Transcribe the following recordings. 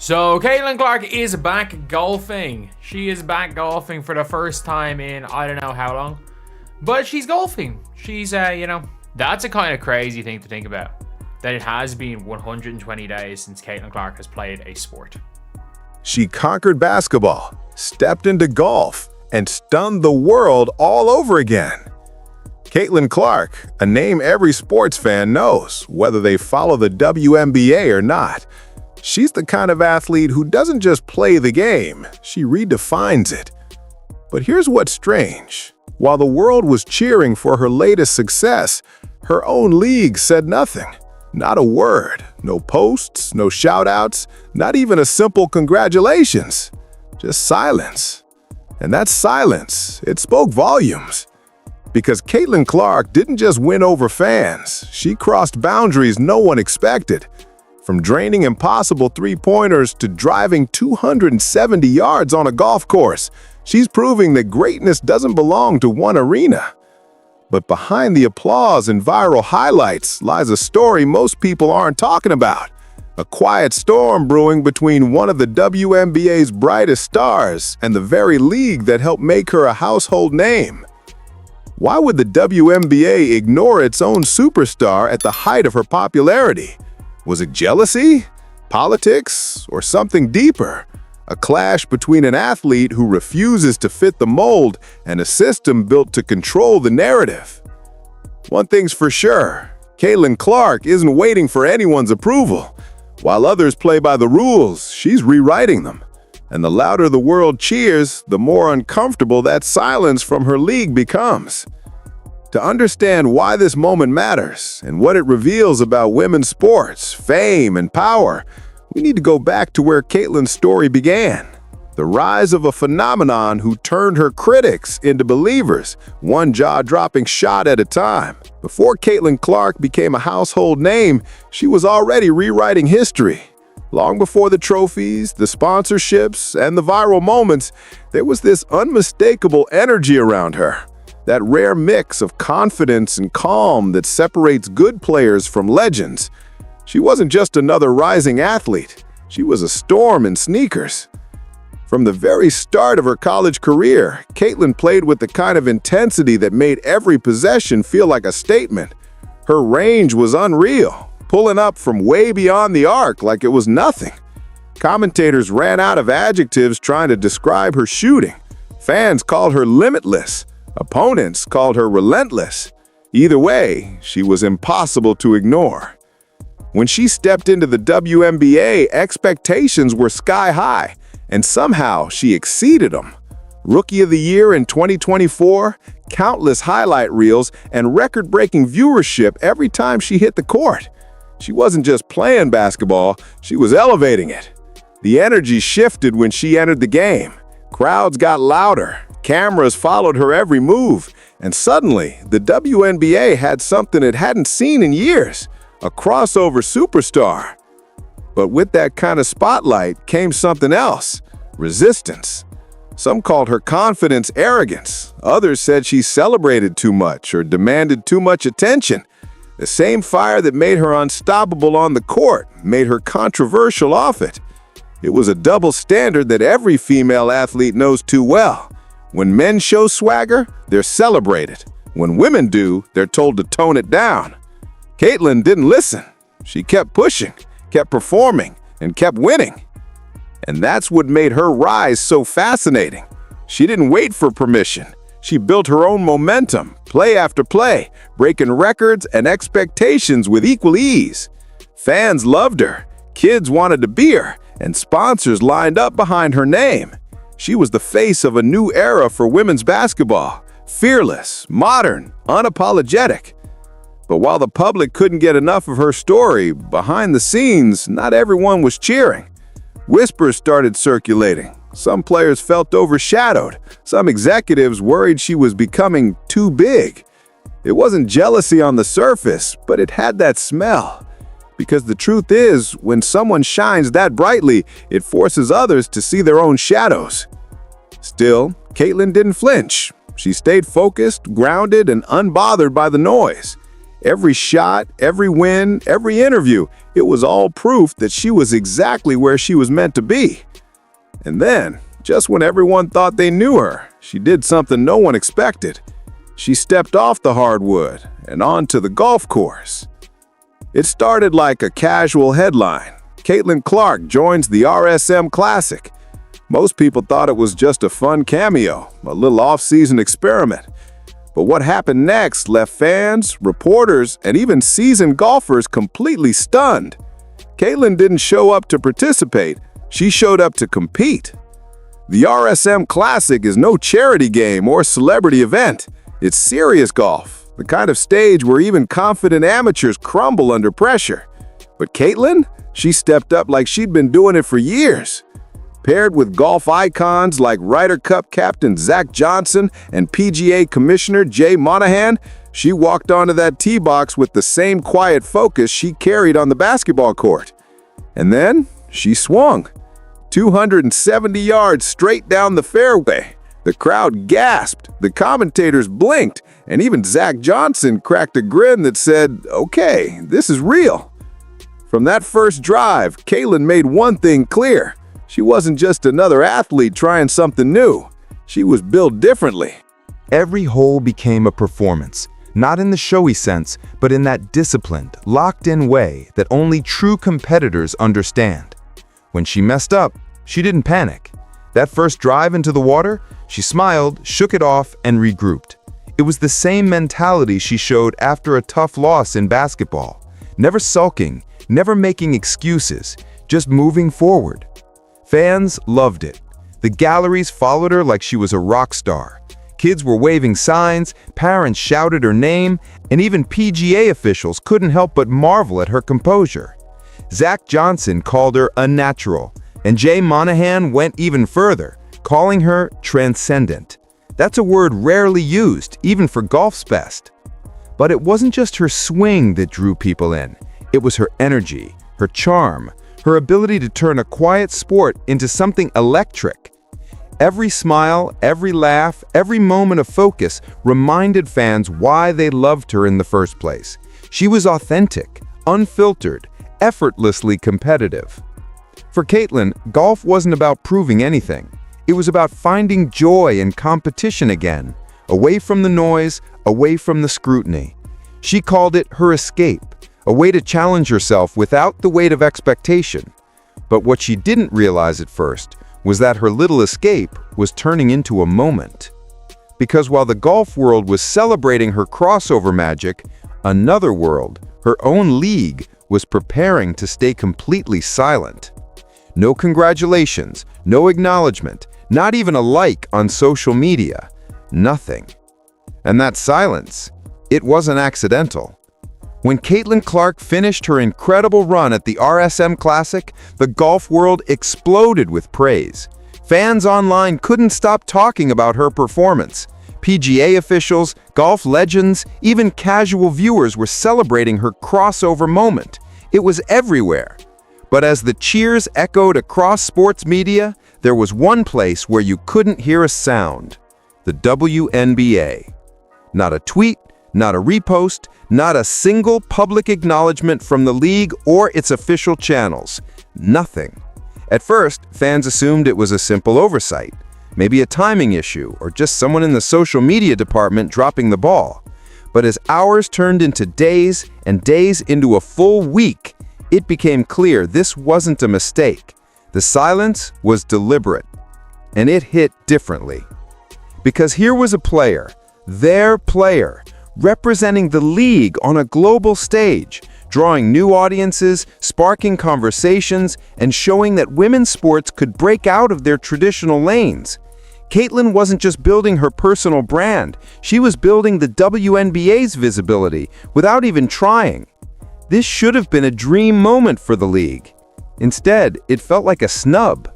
So Caitlin Clark is back golfing. She is back golfing for the first time in I don't know how long. But she's golfing. She's, that's a kind of crazy thing to think about. That it has been 120 days since Caitlin Clark has played a sport. She conquered basketball, stepped into golf, and stunned the world all over again. Caitlin Clark, a name every sports fan knows, whether they follow the WNBA or not. She's the kind of athlete who doesn't just play the game, she redefines it. But here's what's strange. While the world was cheering for her latest success, her own league said nothing. Not a word, no posts, no shout-outs, not even a simple congratulations. Just silence. And that silence, it spoke volumes. Because Caitlin Clark didn't just win over fans, she crossed boundaries no one expected. From draining impossible three-pointers to driving 270 yards on a golf course, she's proving that greatness doesn't belong to one arena. But behind the applause and viral highlights lies a story most people aren't talking about. A quiet storm brewing between one of the WNBA's brightest stars and the very league that helped make her a household name. Why would the WNBA ignore its own superstar at the height of her popularity? Was it jealousy, politics, or something deeper? A clash between an athlete who refuses to fit the mold and a system built to control the narrative. One thing's for sure, Caitlin Clark isn't waiting for anyone's approval. While others play by the rules, she's rewriting them. And the louder the world cheers, the more uncomfortable that silence from her league becomes. To understand why this moment matters and what it reveals about women's sports, fame, and power, we need to go back to where Caitlin's story began. The rise of a phenomenon who turned her critics into believers, one jaw-dropping shot at a time. Before Caitlin Clark became a household name, she was already rewriting history. Long before the trophies, the sponsorships, and the viral moments, there was this unmistakable energy around her. That rare mix of confidence and calm that separates good players from legends. She wasn't just another rising athlete. She was a storm in sneakers. From the very start of her college career, Caitlin played with the kind of intensity that made every possession feel like a statement. Her range was unreal, pulling up from way beyond the arc like it was nothing. Commentators ran out of adjectives trying to describe her shooting. Fans called her limitless. Opponents called her relentless. Either way, she was impossible to ignore. When she stepped into the WNBA, expectations were sky high, and somehow she exceeded them. Rookie of the Year in 2024, countless highlight reels, and record-breaking viewership every time she hit the court. She wasn't just playing basketball, she was elevating it. The energy shifted when she entered the game. Crowds got louder, cameras followed her every move, and suddenly, the WNBA had something it hadn't seen in years, a crossover superstar. But with that kind of spotlight came something else, resistance. Some called her confidence arrogance. Others said she celebrated too much or demanded too much attention. The same fire that made her unstoppable on the court made her controversial off it. It was a double standard that every female athlete knows too well. When men show swagger, they're celebrated. When women do, they're told to tone it down. Caitlin didn't listen. She kept pushing, kept performing, and kept winning. And that's what made her rise so fascinating. She didn't wait for permission. She built her own momentum, play after play, breaking records and expectations with equal ease. Fans loved her, kids wanted to be her, and sponsors lined up behind her name. She was the face of a new era for women's basketball, fearless, modern, unapologetic. But while the public couldn't get enough of her story, behind the scenes, not everyone was cheering. Whispers started circulating. Some players felt overshadowed. Some executives worried she was becoming too big. It wasn't jealousy on the surface, but it had that smell. Because the truth is, when someone shines that brightly, it forces others to see their own shadows. Still, Caitlin didn't flinch. She stayed focused, grounded, and unbothered by the noise. Every shot, every win, every interview, it was all proof that she was exactly where she was meant to be. And then, just when everyone thought they knew her, she did something no one expected. She stepped off the hardwood and onto the golf course. It started like a casual headline. Caitlin Clark joins the RSM Classic. Most people thought it was just a fun cameo, a little off-season experiment. But what happened next left fans, reporters, and even seasoned golfers completely stunned. Caitlin didn't show up to participate, she showed up to compete. The RSM Classic is no charity game or celebrity event. It's serious golf, the kind of stage where even confident amateurs crumble under pressure. But Caitlin, she stepped up like she'd been doing it for years. Paired with golf icons like Ryder Cup captain Zach Johnson and PGA Commissioner Jay Monahan, she walked onto that tee box with the same quiet focus she carried on the basketball court. And then she swung. 270 yards straight down the fairway. The crowd gasped, the commentators blinked, and even Zach Johnson cracked a grin that said, "Okay, this is real." From that first drive, Caitlin made one thing clear. She wasn't just another athlete trying something new. She was built differently. Every hole became a performance, not in the showy sense, but in that disciplined, locked-in way that only true competitors understand. When she messed up, she didn't panic. That first drive into the water, she smiled, shook it off, and regrouped. It was the same mentality she showed after a tough loss in basketball. Never sulking, never making excuses, just moving forward. Fans loved it. The galleries followed her like she was a rock star. Kids were waving signs, parents shouted her name, and even PGA officials couldn't help but marvel at her composure. Zach Johnson called her a natural, and Jay Monahan went even further, calling her transcendent. That's a word rarely used, even for golf's best. But it wasn't just her swing that drew people in. It was her energy, her charm, her ability to turn a quiet sport into something electric. Every smile, every laugh, every moment of focus reminded fans why they loved her in the first place. She was authentic, unfiltered, effortlessly competitive. For Caitlin, golf wasn't about proving anything. It was about finding joy in competition again, away from the noise, away from the scrutiny. She called it her escape, a way to challenge herself without the weight of expectation. But what she didn't realize at first was that her little escape was turning into a moment. Because while the golf world was celebrating her crossover magic, another world, her own league, was preparing to stay completely silent. No congratulations, no acknowledgement, not even a like on social media. Nothing. And that silence, it wasn't accidental. When Caitlin Clark finished her incredible run at the RSM Classic, the golf world exploded with praise. Fans online couldn't stop talking about her performance. PGA officials, golf legends, even casual viewers were celebrating her crossover moment. It was everywhere. But as the cheers echoed across sports media, there was one place where you couldn't hear a sound: the WNBA. Not a tweet, not a repost, not a single public acknowledgement from the league or its official channels. Nothing. At first, fans assumed it was a simple oversight, maybe a timing issue, or just someone in the social media department dropping the ball. But as hours turned into days and days into a full week, it became clear this wasn't a mistake. The silence was deliberate, and it hit differently. Because here was a player, their player, representing the league on a global stage, drawing new audiences, sparking conversations, and showing that women's sports could break out of their traditional lanes. Caitlin wasn't just building her personal brand, she was building the WNBA's visibility without even trying. This should have been a dream moment for the league. Instead, it felt like a snub.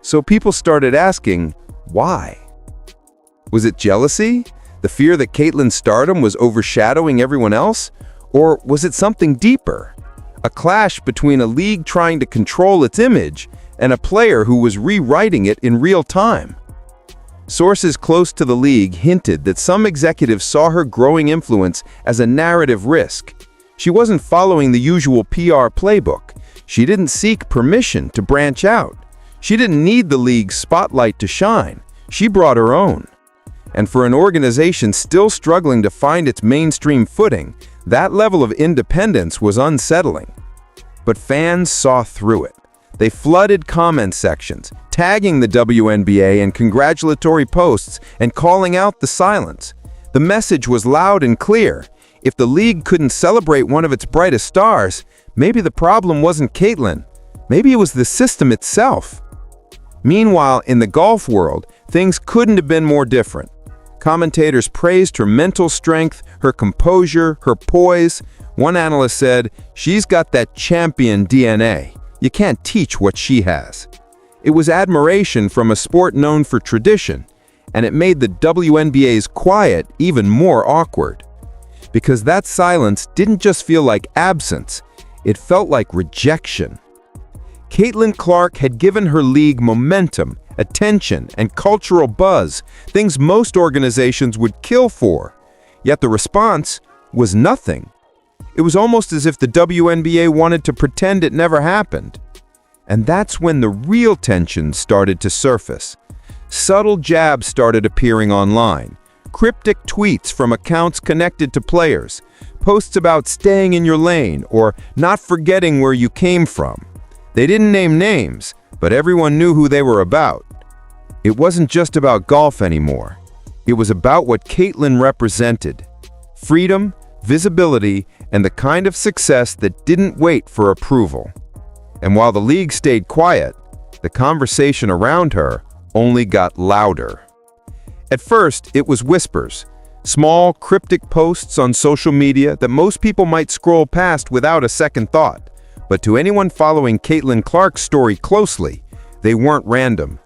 So people started asking, why? Was it jealousy? The fear that Caitlin's stardom was overshadowing everyone else? Or was it something deeper? A clash between a league trying to control its image and a player who was rewriting it in real time? Sources close to the league hinted that some executives saw her growing influence as a narrative risk. She wasn't following the usual PR playbook. She didn't seek permission to branch out. She didn't need the league's spotlight to shine. She brought her own. And for an organization still struggling to find its mainstream footing, that level of independence was unsettling. But fans saw through it. They flooded comment sections, tagging the WNBA in congratulatory posts and calling out the silence. The message was loud and clear. If the league couldn't celebrate one of its brightest stars, maybe the problem wasn't Caitlin. Maybe it was the system itself. Meanwhile, in the golf world, things couldn't have been more different. Commentators praised her mental strength, her composure, her poise. One analyst said, "She's got that champion DNA. You can't teach what she has." It was admiration from a sport known for tradition, and it made the WNBA's quiet even more awkward. Because that silence didn't just feel like absence, it felt like rejection. Caitlin Clark had given her league momentum, attention, and cultural buzz, things most organizations would kill for. Yet the response was nothing. It was almost as if the WNBA wanted to pretend it never happened. And that's when the real tension started to surface. Subtle jabs started appearing online. Cryptic tweets from accounts connected to players. Posts about staying in your lane or not forgetting where you came from. They didn't name names, but everyone knew who they were about. It wasn't just about golf anymore. It was about what Caitlin represented. Freedom, visibility, and the kind of success that didn't wait for approval. And while the league stayed quiet, the conversation around her only got louder. At first, it was whispers, small, cryptic posts on social media that most people might scroll past without a second thought. But to anyone following Caitlin Clark's story closely, they weren't random.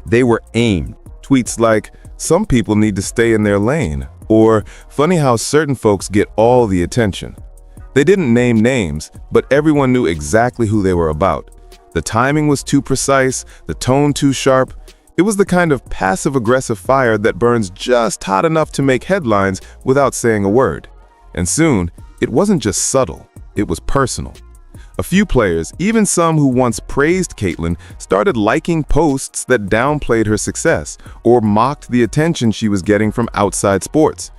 They were aimed. Tweets like, "Some people need to stay in their lane," or "Funny how certain folks get all the attention." They didn't name names, but everyone knew exactly who they were about. The timing was too precise, the tone too sharp. It was the kind of passive-aggressive fire that burns just hot enough to make headlines without saying a word. And soon, it wasn't just subtle, it was personal. A few players, even some who once praised Caitlin, started liking posts that downplayed her success or mocked the attention she was getting from outside sports.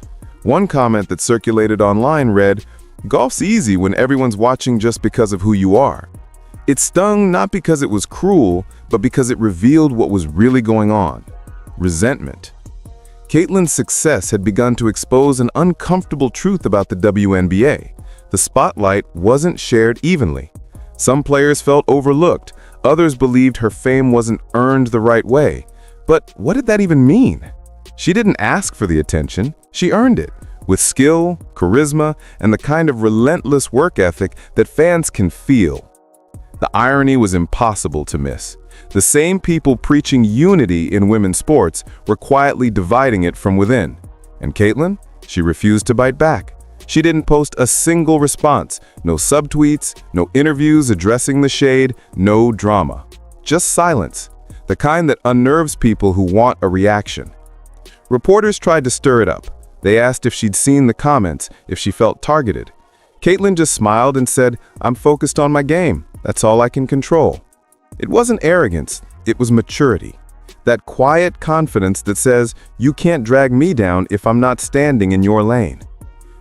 One comment that circulated online read, "Golf's easy when everyone's watching just because of who you are." It stung not because it was cruel, but because it revealed what was really going on: resentment. Caitlin's success had begun to expose an uncomfortable truth about the WNBA. The spotlight wasn't shared evenly. Some players felt overlooked, others believed her fame wasn't earned the right way. But what did that even mean? She didn't ask for the attention, she earned it, with skill, charisma, and the kind of relentless work ethic that fans can feel. The irony was impossible to miss. The same people preaching unity in women's sports were quietly dividing it from within. And Caitlin? She refused to bite back. She didn't post a single response, no subtweets, no interviews addressing the shade, no drama. Just silence, the kind that unnerves people who want a reaction. Reporters tried to stir it up. They asked if she'd seen the comments, if she felt targeted. Caitlin just smiled and said, "I'm focused on my game. That's all I can control." It wasn't arrogance, it was maturity. That quiet confidence that says, "You can't drag me down if I'm not standing in your lane."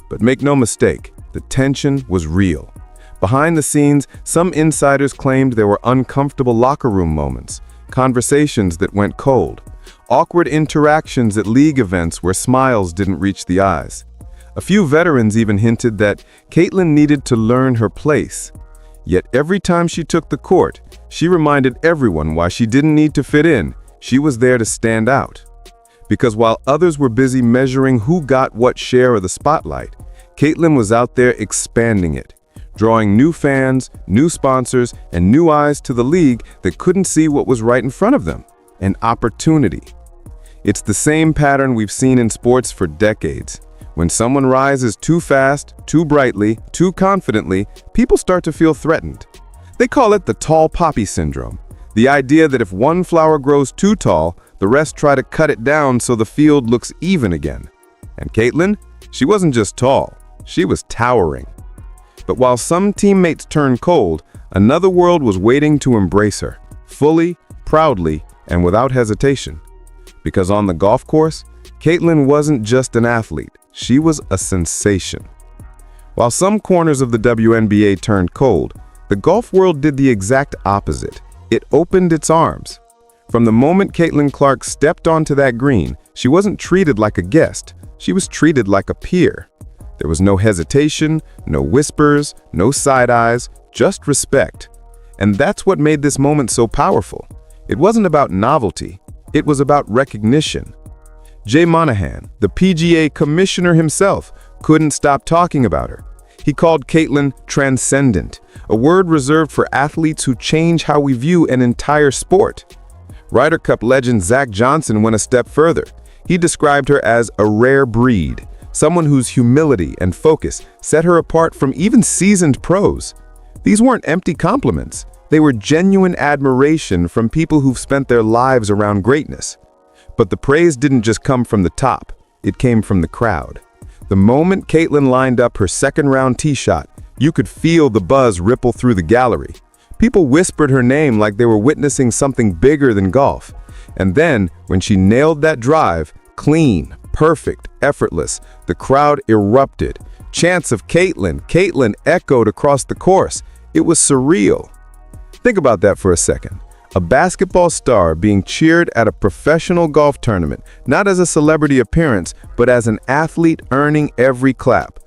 But make no mistake, the tension was real. Behind the scenes, some insiders claimed there were uncomfortable locker room moments, conversations that went cold, awkward interactions at league events where smiles didn't reach the eyes. A few veterans even hinted that Caitlin needed to learn her place. Yet every time she took the court, she reminded everyone why she didn't need to fit in. She was there to stand out. Because while others were busy measuring who got what share of the spotlight, Caitlin was out there expanding it, drawing new fans, new sponsors, and new eyes to the league that couldn't see what was right in front of them: an opportunity. It's the same pattern we've seen in sports for decades. When someone rises too fast, too brightly, too confidently, people start to feel threatened. They call it the tall poppy syndrome, the idea that if one flower grows too tall, The rest try to cut it down so the field looks even again. And Caitlin? She wasn't just tall, she was towering. But while some teammates turned cold, another world was waiting to embrace her, fully, proudly, and without hesitation. Because on the golf course, Caitlin wasn't just an athlete, she was a sensation. While some corners of the WNBA turned cold, the golf world did the exact opposite. It opened its arms. From the moment Caitlin Clark stepped onto that green, she wasn't treated like a guest, she was treated like a peer. There was no hesitation, no whispers, no side eyes, just respect. And that's what made this moment so powerful. It wasn't about novelty, it was about recognition. Jay Monahan, the PGA commissioner himself, couldn't stop talking about her. He called Caitlin transcendent, a word reserved for athletes who change how we view an entire sport. Ryder Cup legend Zach Johnson went a step further. He described her as a rare breed, someone whose humility and focus set her apart from even seasoned pros. These weren't empty compliments. They were genuine admiration from people who've spent their lives around greatness. But the praise didn't just come from the top, it came from the crowd. The moment Caitlin lined up her second-round tee shot, you could feel the buzz ripple through the gallery. People whispered her name like they were witnessing something bigger than golf. And then, when she nailed that drive, clean, perfect, effortless, the crowd erupted. Chants of Caitlin, Caitlin echoed across the course. It was surreal. Think about that for a second. A basketball star being cheered at a professional golf tournament, not as a celebrity appearance, but as an athlete earning every clap.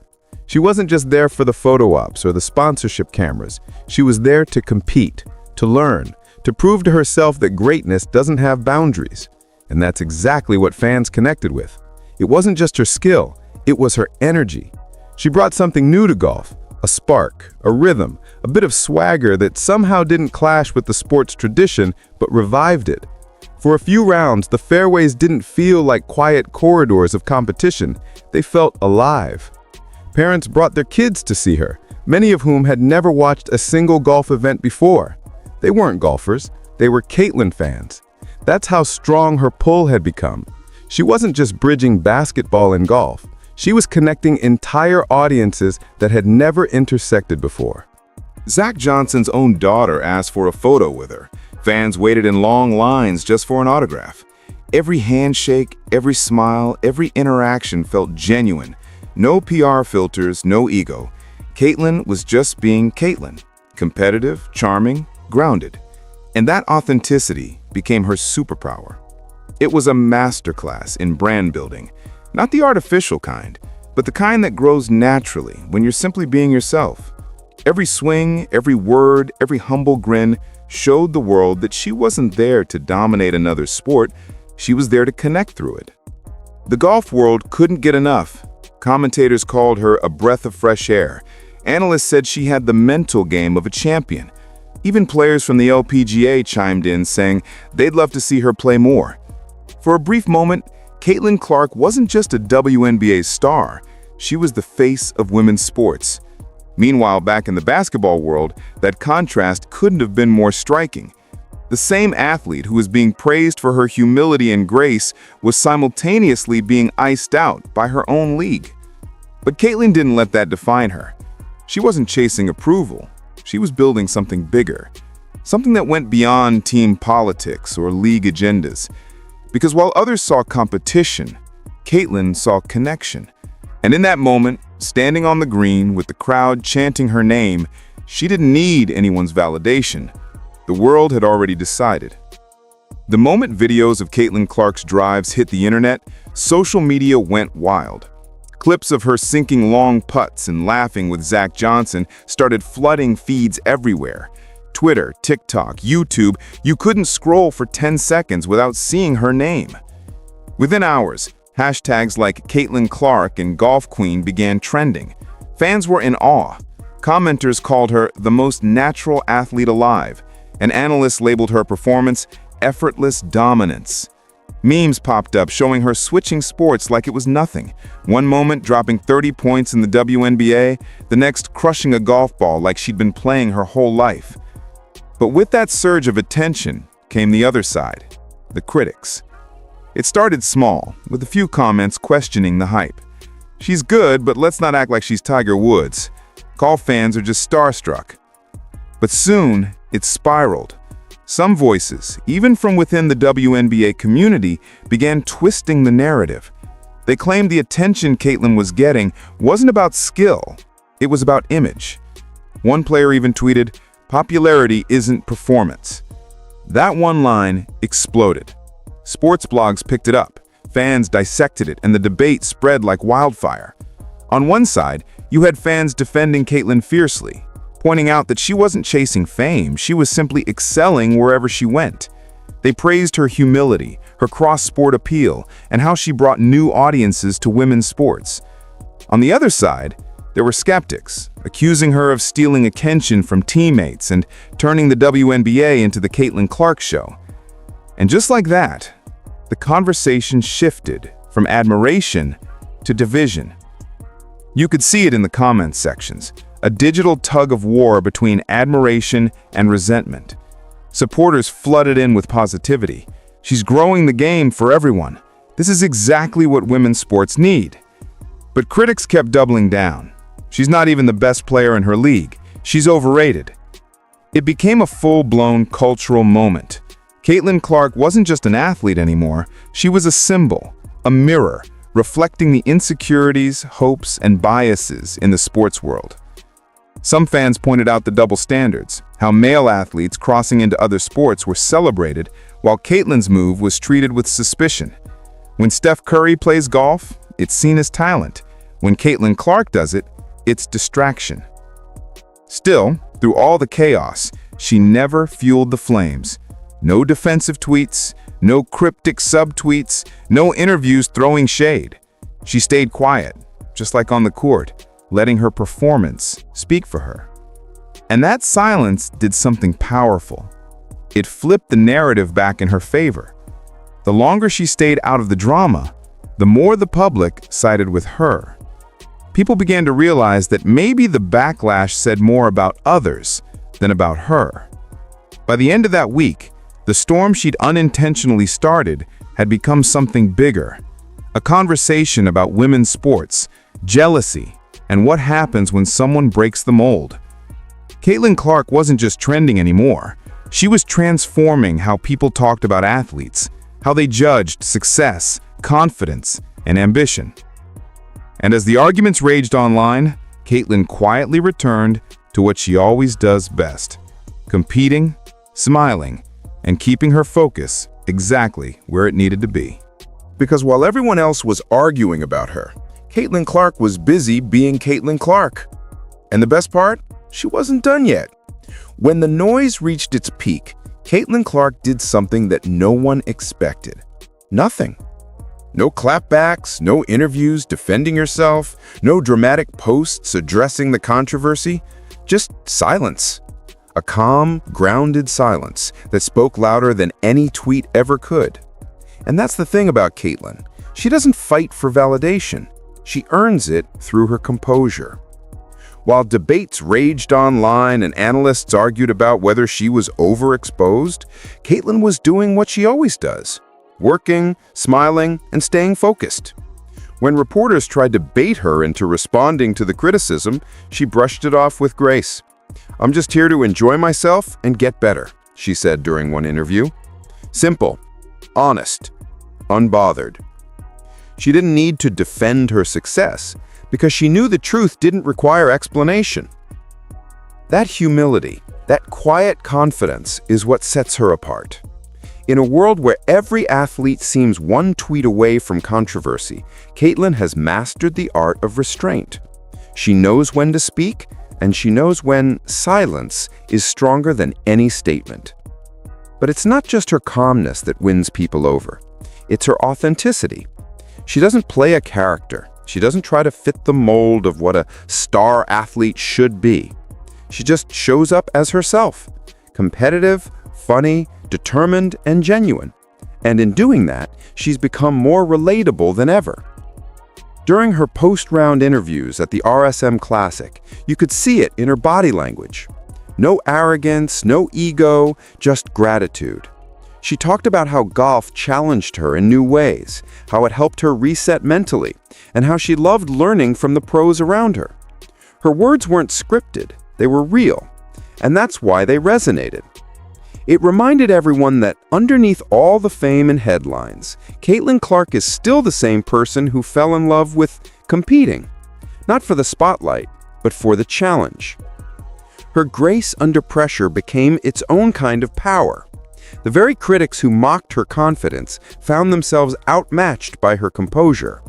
She wasn't just there for the photo ops or the sponsorship cameras. She was there to compete, to learn, to prove to herself that greatness doesn't have boundaries. And that's exactly what fans connected with. It wasn't just her skill, it was her energy. She brought something new to golf, a spark, a rhythm, a bit of swagger that somehow didn't clash with the sport's tradition, but revived it. For a few rounds, the fairways didn't feel like quiet corridors of competition. They felt alive. Parents brought their kids to see her, many of whom had never watched a single golf event before. They weren't golfers, they were Caitlin fans. That's how strong her pull had become. She wasn't just bridging basketball and golf. She was connecting entire audiences that had never intersected before. Zach Johnson's own daughter asked for a photo with her. Fans waited in long lines just for an autograph. Every handshake, every smile, every interaction felt genuine. No PR filters, no ego. Caitlin was just being Caitlin. Competitive, charming, grounded. And that authenticity became her superpower. It was a masterclass in brand building. Not the artificial kind, but the kind that grows naturally when you're simply being yourself. Every swing, every word, every humble grin showed the world that she wasn't there to dominate another sport, she was there to connect through it. The golf world couldn't get enough. Commentators called her a breath of fresh air. Analysts said she had the mental game of a champion. Even players from the LPGA chimed in, saying they'd love to see her play more. For a brief moment, Caitlin Clark wasn't just a WNBA star, she was the face of women's sports. Meanwhile, back in the basketball world, that contrast couldn't have been more striking. The same athlete who was being praised for her humility and grace was simultaneously being iced out by her own league. But Caitlin didn't let that define her. She wasn't chasing approval, she was building something bigger, something that went beyond team politics or league agendas. Because while others saw competition, Caitlin saw connection. And in that moment, standing on the green with the crowd chanting her name, she didn't need anyone's validation. The world had already decided. The moment videos of Caitlin Clark's drives hit the internet, social media went wild. Clips of her sinking long putts and laughing with Zach Johnson started flooding feeds everywhere. Twitter, TikTok, YouTube, you couldn't scroll for 10 seconds without seeing her name. Within hours, hashtags like Caitlin Clark and Golf Queen began trending. Fans were in awe. Commenters called her the most natural athlete alive, and analysts labeled her performance effortless dominance. Memes popped up showing her switching sports like it was nothing. One moment dropping 30 points in the WNBA, the next crushing a golf ball like she'd been playing her whole life. But with that surge of attention came the other side, the critics. It started small, with a few comments questioning the hype. "She's good, but let's not act like she's Tiger Woods. Golf fans are just starstruck." But soon, it spiraled. Some voices, even from within the WNBA community, began twisting the narrative. They claimed the attention Caitlin was getting wasn't about skill, it was about image. One player even tweeted, "Popularity isn't performance." That one line exploded. Sports blogs picked it up, fans dissected it, and the debate spread like wildfire. On one side, you had fans defending Caitlin fiercely, pointing out that she wasn't chasing fame, she was simply excelling wherever she went. They praised her humility, her cross-sport appeal, and how she brought new audiences to women's sports. On the other side, there were skeptics, accusing her of stealing attention from teammates and turning the WNBA into the Caitlin Clark show. And just like that, the conversation shifted from admiration to division. You could see it in the comments sections, a digital tug-of-war between admiration and resentment. Supporters flooded in with positivity. "She's growing the game for everyone. This is exactly what women's sports need." But critics kept doubling down. "She's not even the best player in her league. She's overrated." It became a full-blown cultural moment. Caitlin Clark wasn't just an athlete anymore. She was a symbol, a mirror, reflecting the insecurities, hopes, and biases in the sports world. Some fans pointed out the double standards, how male athletes crossing into other sports were celebrated, while Caitlin's move was treated with suspicion. When Steph Curry plays golf, it's seen as talent. When Caitlin Clark does it, it's distraction. Still, through all the chaos, she never fueled the flames. No defensive tweets, no cryptic subtweets, no interviews throwing shade. She stayed quiet, just like on the court, letting her performance speak for her. And that silence did something powerful. It flipped the narrative back in her favor. The longer she stayed out of the drama, the more the public sided with her. People began to realize that maybe the backlash said more about others than about her. By the end of that week, the storm she'd unintentionally started had become something bigger. A conversation about women's sports, jealousy, and what happens when someone breaks the mold. Caitlin Clark wasn't just trending anymore. She was transforming how people talked about athletes, how they judged success, confidence, and ambition. And as the arguments raged online, Caitlin quietly returned to what she always does best: competing, smiling, and keeping her focus exactly where it needed to be. Because while everyone else was arguing about her, Caitlin Clark was busy being Caitlin Clark. And the best part? She wasn't done yet. When the noise reached its peak, Caitlin Clark did something that no one expected. Nothing. No clapbacks, no interviews defending herself, no dramatic posts addressing the controversy, just silence. A calm, grounded silence that spoke louder than any tweet ever could. And that's the thing about Caitlin. She doesn't fight for validation. She earns it through her composure. While debates raged online and analysts argued about whether she was overexposed, Caitlin was doing what she always does: working, smiling, and staying focused. When reporters tried to bait her into responding to the criticism, she brushed it off with grace. "I'm just here to enjoy myself and get better," she said during one interview. Simple, honest, unbothered. She didn't need to defend her success because she knew the truth didn't require explanation. That humility, that quiet confidence is what sets her apart. In a world where every athlete seems one tweet away from controversy, Caitlin has mastered the art of restraint. She knows when to speak, and she knows when silence is stronger than any statement. But it's not just her calmness that wins people over. It's her authenticity. She doesn't play a character. She doesn't try to fit the mold of what a star athlete should be. She just shows up as herself, competitive, funny, determined, and genuine. And in doing that, she's become more relatable than ever. During her post-round interviews at the RSM Classic, you could see it in her body language. No arrogance, no ego, just gratitude. She talked about how golf challenged her in new ways, how it helped her reset mentally, and how she loved learning from the pros around her. Her words weren't scripted, they were real, and that's why they resonated. It reminded everyone that underneath all the fame and headlines, Caitlin Clark is still the same person who fell in love with competing, not for the spotlight, but for the challenge. Her grace under pressure became its own kind of power. The very critics who mocked her confidence found themselves outmatched by her composure.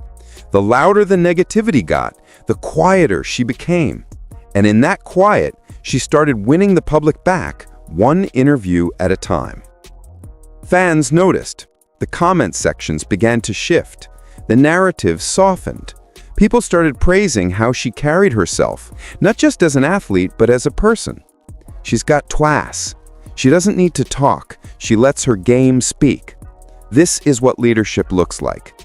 The louder the negativity got, the quieter she became. And in that quiet, she started winning the public back, one interview at a time. Fans noticed. The comment sections began to shift. The narrative softened. People started praising how she carried herself, not just as an athlete, but as a person. She's got class. She doesn't need to talk. She lets her game speak. This is what leadership looks like.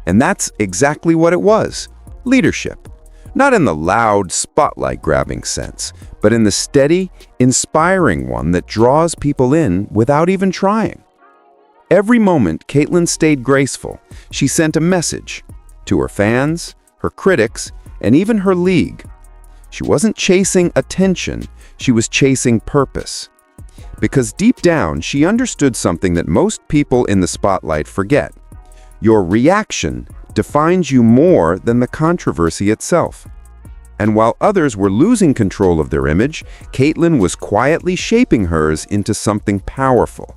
And that's exactly what it was. Leadership. Not in the loud, spotlight-grabbing sense, but in the steady, inspiring one that draws people in without even trying. Every moment, Caitlin stayed graceful. She sent a message to her fans, her critics, and even her league. She wasn't chasing attention, she was chasing purpose. Because deep down, she understood something that most people in the spotlight forget. Your reaction defines you more than the controversy itself. And while others were losing control of their image, Caitlin was quietly shaping hers into something powerful,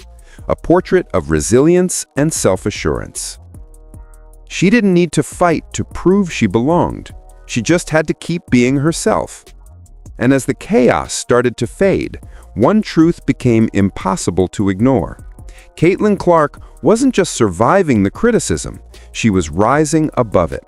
a portrait of resilience and self-assurance. She didn't need to fight to prove she belonged. She just had to keep being herself. And as the chaos started to fade, one truth became impossible to ignore. Caitlin Clark wasn't just surviving the criticism, she was rising above it.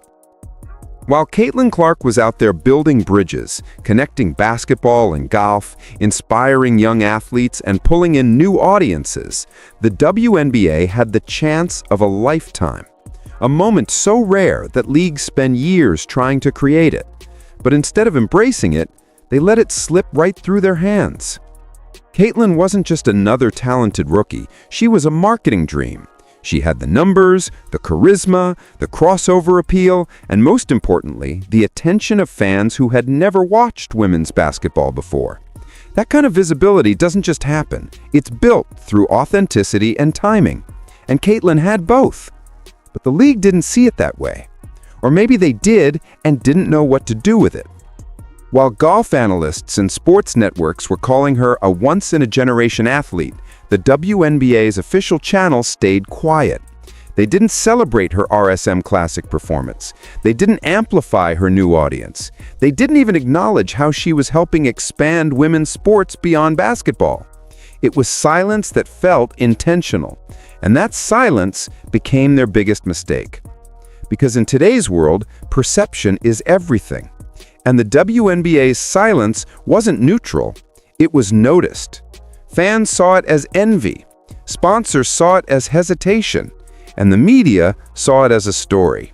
While Caitlin Clark was out there building bridges, connecting basketball and golf, inspiring young athletes, and pulling in new audiences, the WNBA had the chance of a lifetime. A moment so rare that leagues spend years trying to create it. But instead of embracing it, they let it slip right through their hands. Caitlin wasn't just another talented rookie, she was a marketing dream. She had the numbers, the charisma, the crossover appeal, and most importantly, the attention of fans who had never watched women's basketball before. That kind of visibility doesn't just happen, it's built through authenticity and timing. And Caitlin had both. But the league didn't see it that way. Or maybe they did and didn't know what to do with it. While golf analysts and sports networks were calling her a once-in-a-generation athlete, the WNBA's official channel stayed quiet. They didn't celebrate her RSM Classic performance. They didn't amplify her new audience. They didn't even acknowledge how she was helping expand women's sports beyond basketball. It was silence that felt intentional, and that silence became their biggest mistake. Because in today's world, perception is everything. And the WNBA's silence wasn't neutral, it was noticed. Fans saw it as envy, sponsors saw it as hesitation, and the media saw it as a story.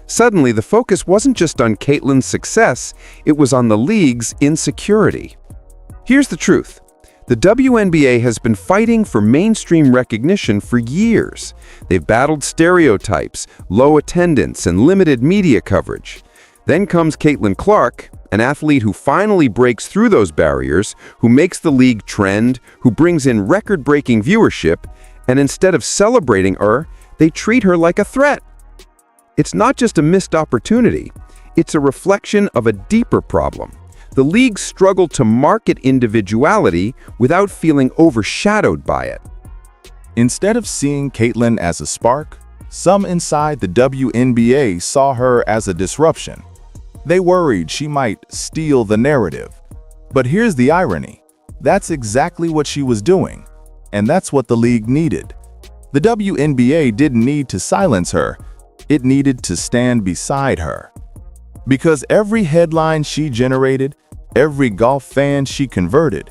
Suddenly, the focus wasn't just on Caitlin's success, it was on the league's insecurity. Here's the truth. The WNBA has been fighting for mainstream recognition for years. They've battled stereotypes, low attendance, and limited media coverage. Then comes Caitlin Clark, an athlete who finally breaks through those barriers, who makes the league trend, who brings in record-breaking viewership, and instead of celebrating her, they treat her like a threat. It's not just a missed opportunity, it's a reflection of a deeper problem. The league struggled to market individuality without feeling overshadowed by it. Instead of seeing Caitlin as a spark, some inside the WNBA saw her as a disruption. They worried she might steal the narrative. But here's the irony. That's exactly what she was doing, and that's what the league needed. The WNBA didn't need to silence her, it needed to stand beside her. Because every headline she generated, every golf fan she converted,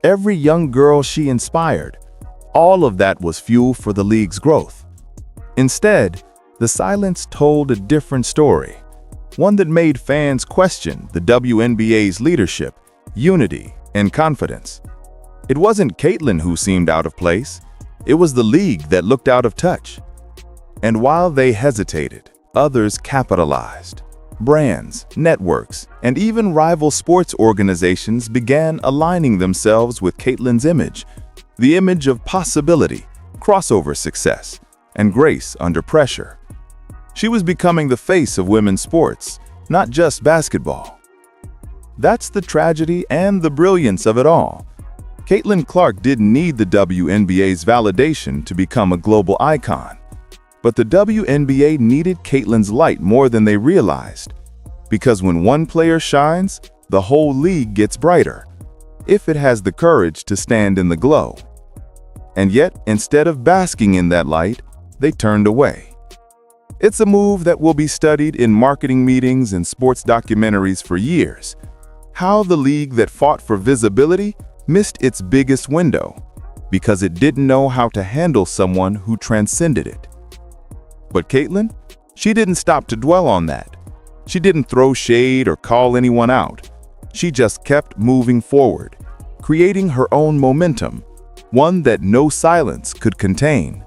every young girl she inspired, all of that was fuel for the league's growth. Instead, the silence told a different story, one that made fans question the WNBA's leadership, unity, and confidence. It wasn't Caitlin who seemed out of place. It was the league that looked out of touch. And while they hesitated, others capitalized. Brands, networks, and even rival sports organizations began aligning themselves with Caitlyn's image, the image of possibility, crossover success, and grace under pressure. She was becoming the face of women's sports, not just basketball. That's the tragedy and the brilliance of it all. Caitlin Clark didn't need the WNBA's validation to become a global icon. But the WNBA needed Caitlyn's light more than they realized. Because when one player shines, the whole league gets brighter, if it has the courage to stand in the glow. And yet, instead of basking in that light, they turned away. It's a move that will be studied in marketing meetings and sports documentaries for years. How the league that fought for visibility missed its biggest window because it didn't know how to handle someone who transcended it. But Caitlyn, she didn't stop to dwell on that. She didn't throw shade or call anyone out. She just kept moving forward, creating her own momentum, one that no silence could contain.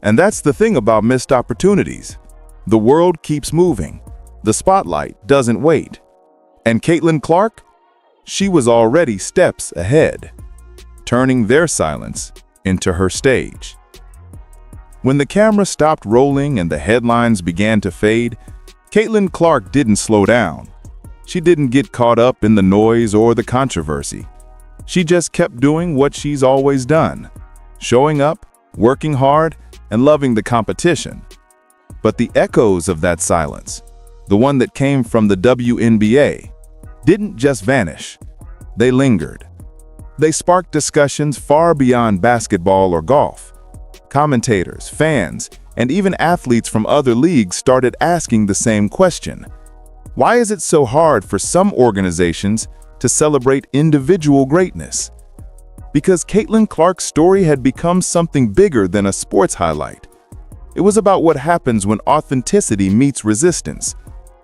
And that's the thing about missed opportunities. The world keeps moving. The spotlight doesn't wait. And Caitlin Clark? She was already steps ahead, turning their silence into her stage. When the camera stopped rolling and the headlines began to fade, Caitlin Clark didn't slow down. She didn't get caught up in the noise or the controversy. She just kept doing what she's always done, showing up, working hard, and loving the competition. But the echoes of that silence, the one that came from the WNBA, didn't just vanish. They lingered. They sparked discussions far beyond basketball or golf. Commentators, fans, and even athletes from other leagues started asking the same question. Why is it so hard for some organizations to celebrate individual greatness? Because Caitlin Clark's story had become something bigger than a sports highlight. It was about what happens when authenticity meets resistance,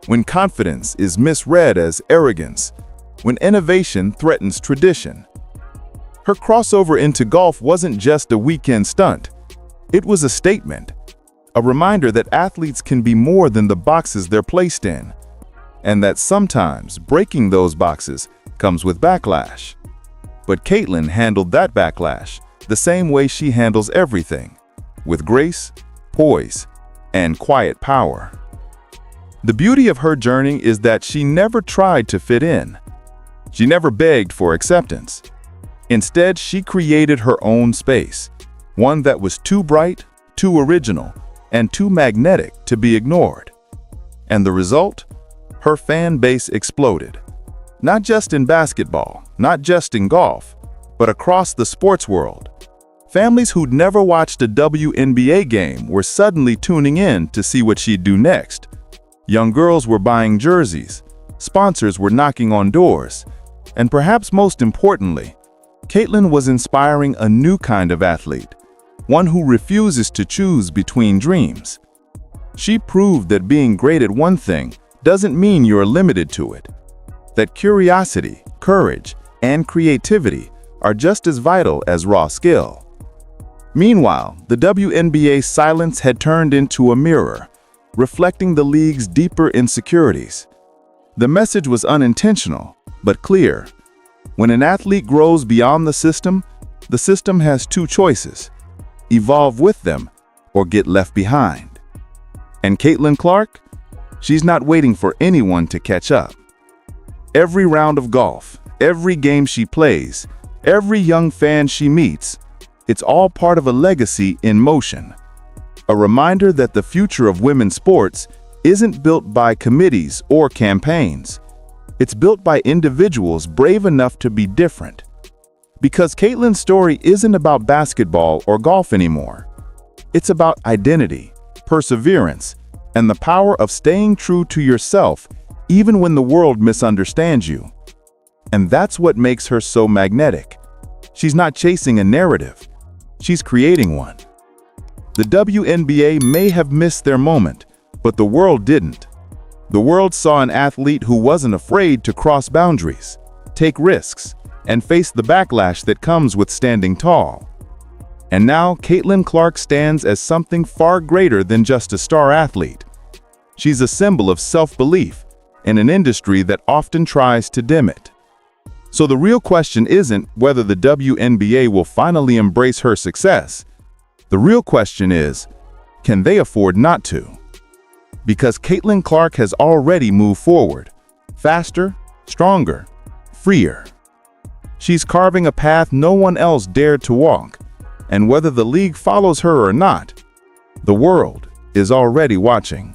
when confidence is misread as arrogance, when innovation threatens tradition. Her crossover into golf wasn't just a weekend stunt. It was a statement, a reminder that athletes can be more than the boxes they're placed in, and that sometimes breaking those boxes comes with backlash. But Caitlin handled that backlash the same way she handles everything, with grace, poise, and quiet power. The beauty of her journey is that she never tried to fit in. She never begged for acceptance. Instead, she created her own space, one that was too bright, too original, and too magnetic to be ignored. And the result? Her fan base exploded. Not just in basketball, not just in golf, but across the sports world. Families who'd never watched a WNBA game were suddenly tuning in to see what she'd do next. Young girls were buying jerseys, sponsors were knocking on doors, and perhaps most importantly, Caitlin was inspiring a new kind of athlete, one who refuses to choose between dreams. She proved that being great at one thing doesn't mean you're limited to it, that curiosity, courage, and creativity are just as vital as raw skill. Meanwhile, the WNBA's silence had turned into a mirror, reflecting the league's deeper insecurities. The message was unintentional, but clear. When an athlete grows beyond the system has two choices: evolve with them or get left behind. And Caitlin Clark? She's not waiting for anyone to catch up. Every round of golf, every game she plays, every young fan she meets, it's all part of a legacy in motion. A reminder that the future of women's sports isn't built by committees or campaigns. It's built by individuals brave enough to be different. Because Caitlin's story isn't about basketball or golf anymore. It's about identity, perseverance, and the power of staying true to yourself even when the world misunderstands you. And that's what makes her so magnetic. She's not chasing a narrative. She's creating one. The WNBA may have missed their moment, but the world didn't. The world saw an athlete who wasn't afraid to cross boundaries, take risks, and face the backlash that comes with standing tall. And now Caitlin Clark stands as something far greater than just a star athlete. She's a symbol of self-belief in an industry that often tries to dim it. So the real question isn't whether the WNBA will finally embrace her success. The real question is, can they afford not to? Because Caitlin Clark has already moved forward, faster, stronger, freer. She's carving a path no one else dared to walk, and whether the league follows her or not, the world is already watching.